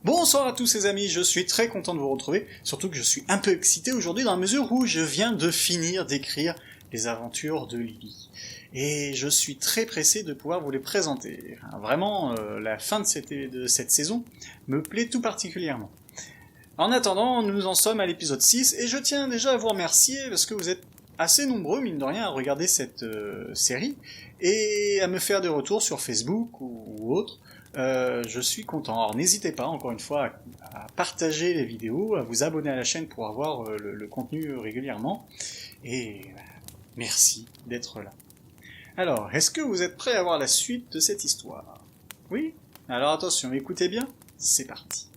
Bonsoir à tous les amis, je suis très content de vous retrouver, surtout que je suis un peu excité aujourd'hui dans la mesure où je viens de finir d'écrire les aventures de Lily. Et je suis très pressé de pouvoir vous les présenter. Vraiment, la fin de cette saison me plaît tout particulièrement. En attendant, nous en sommes à l'épisode 6, et je tiens déjà à vous remercier parce que vous êtes assez nombreux, mine de rien, à regarder cette série, et à me faire des retours sur Facebook ou autre. Je suis content. Alors n'hésitez pas, encore une fois, à partager les vidéos, à vous abonner à la chaîne pour avoir le contenu régulièrement, et merci d'être là. Alors, est-ce que vous êtes prêts à voir la suite de cette histoire? Oui? Alors attention, écoutez bien, c'est parti.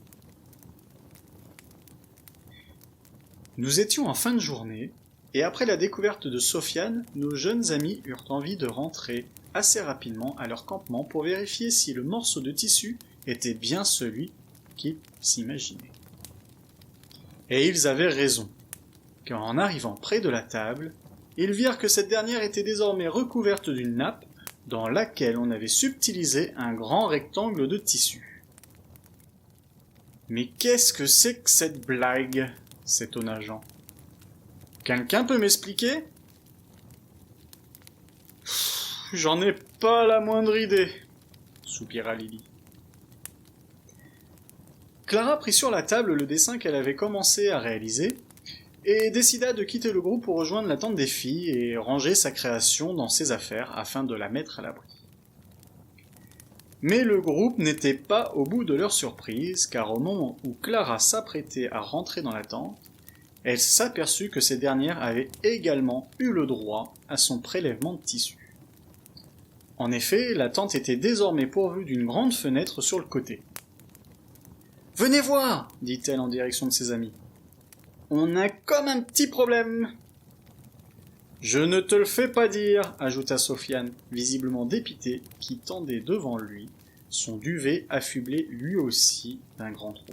Nous étions en fin de journée, et après la découverte de Sofiane, nos jeunes amis eurent envie de rentrer assez rapidement à leur campement pour vérifier si le morceau de tissu était bien celui qu'ils s'imaginaient. Et ils avaient raison, car en arrivant près de la table, ils virent que cette dernière était désormais recouverte d'une nappe dans laquelle on avait subtilisé un grand rectangle de tissu. « Mais qu'est-ce que c'est que cette blague ?» s'étonna Jean. « Quelqu'un peut m'expliquer ?»« J'en ai pas la moindre idée, » soupira Lily. Clara prit sur la table le dessin qu'elle avait commencé à réaliser et décida de quitter le groupe pour rejoindre la tente des filles et ranger sa création dans ses affaires afin de la mettre à l'abri. Mais le groupe n'était pas au bout de leur surprise, car au moment où Clara s'apprêtait à rentrer dans la tente, elle s'aperçut que ces dernières avaient également eu le droit à son prélèvement de tissu. En effet, la tente était désormais pourvue d'une grande fenêtre sur le côté. « Venez voir !» dit-elle en direction de ses amis. « On a comme un petit problème !»« Je ne te le fais pas dire !» ajouta Sofiane, visiblement dépité, qui tendait devant lui son duvet affublé lui aussi d'un grand trou.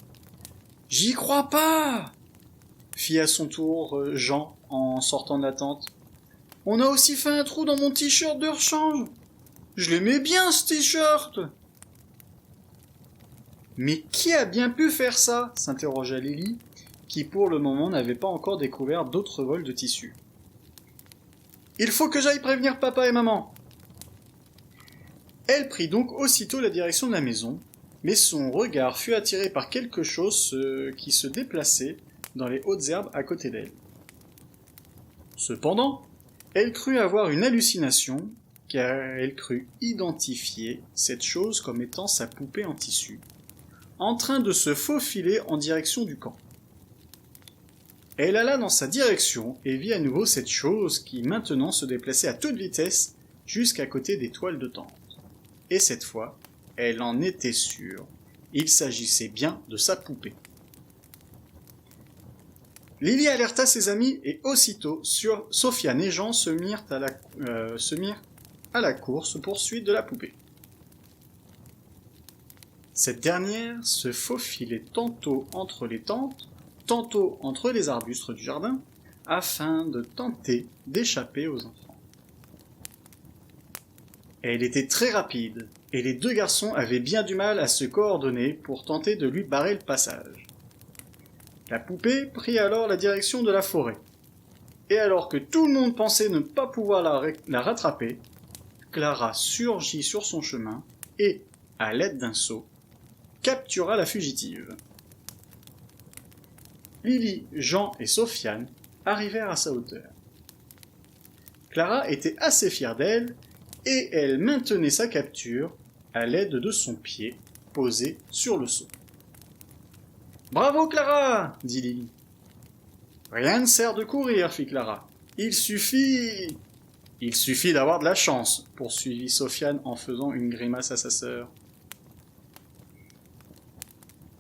« J'y crois pas !» fit à son tour Jean en sortant de la tente. « On a aussi fait un trou dans mon t-shirt de rechange. Je l'aimais bien ce t-shirt !»« Mais qui a bien pu faire ça ?» s'interrogea Lily, qui pour le moment n'avait pas encore découvert d'autres vols de tissu. « Il faut que j'aille prévenir papa et maman !» Elle prit donc aussitôt la direction de la maison, mais son regard fut attiré par quelque chose qui se déplaçait dans les hautes herbes à côté d'elle. Cependant, elle crut avoir une hallucination, car elle crut identifier cette chose comme étant sa poupée en tissu, en train de se faufiler en direction du camp. Elle alla dans sa direction et vit à nouveau cette chose qui maintenant se déplaçait à toute vitesse jusqu'à côté des toiles de tente. Et cette fois, elle en était sûre, il s'agissait bien de sa poupée. Lily alerta ses amis et aussitôt Sofiane et Jean se mirent à la course-poursuite de la poupée. Cette dernière se faufilait tantôt entre les tentes, tantôt entre les arbustes du jardin, afin de tenter d'échapper aux enfants. Elle était très rapide, et les deux garçons avaient bien du mal à se coordonner pour tenter de lui barrer le passage. La poupée prit alors la direction de la forêt, et alors que tout le monde pensait ne pas pouvoir la rattraper, Clara surgit sur son chemin et, à l'aide d'un seau, captura la fugitive. Lily, Jean et Sofiane arrivèrent à sa hauteur. Clara était assez fière d'elle, et elle maintenait sa capture à l'aide de son pied posé sur le seau. « Bravo Clara !» dit Lily. « Rien ne sert de courir, fit Clara. Il suffit d'avoir de la chance, poursuivit Sofiane en faisant une grimace à sa sœur.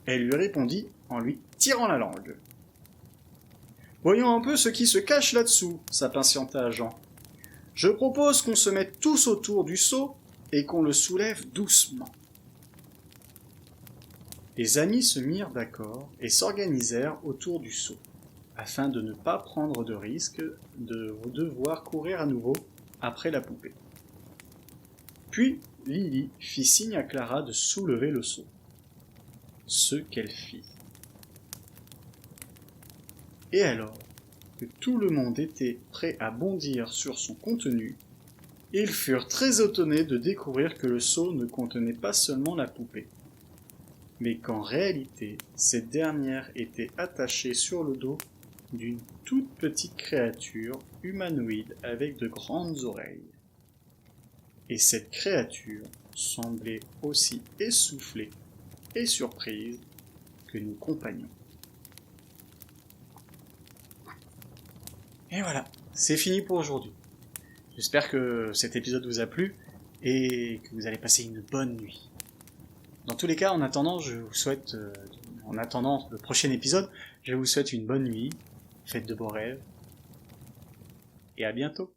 Elle lui répondit en lui tirant la langue. « Voyons un peu ce qui se cache là-dessous, » s'impatienta Jean. « Je propose qu'on se mette tous autour du seau et qu'on le soulève doucement. » Les amis se mirent d'accord et s'organisèrent autour du seau, afin de ne pas prendre de risque de devoir courir à nouveau après la poupée. Puis Lily fit signe à Clara de soulever le seau. ce qu'elle fit. Et alors que tout le monde était prêt à bondir sur son contenu, ils furent très étonnés de découvrir que le seau ne contenait pas seulement la poupée, mais qu'en réalité, cette dernière était attachée sur le dos d'une toute petite créature humanoïde avec de grandes oreilles. Et cette créature semblait aussi essoufflée et surprise que nos compagnons. Et voilà, c'est fini pour aujourd'hui. J'espère que cet épisode vous a plu et que vous allez passer une bonne nuit. Dans tous les cas, en attendant, en attendant le prochain épisode, je vous souhaite une bonne nuit, faites de beaux rêves et à bientôt.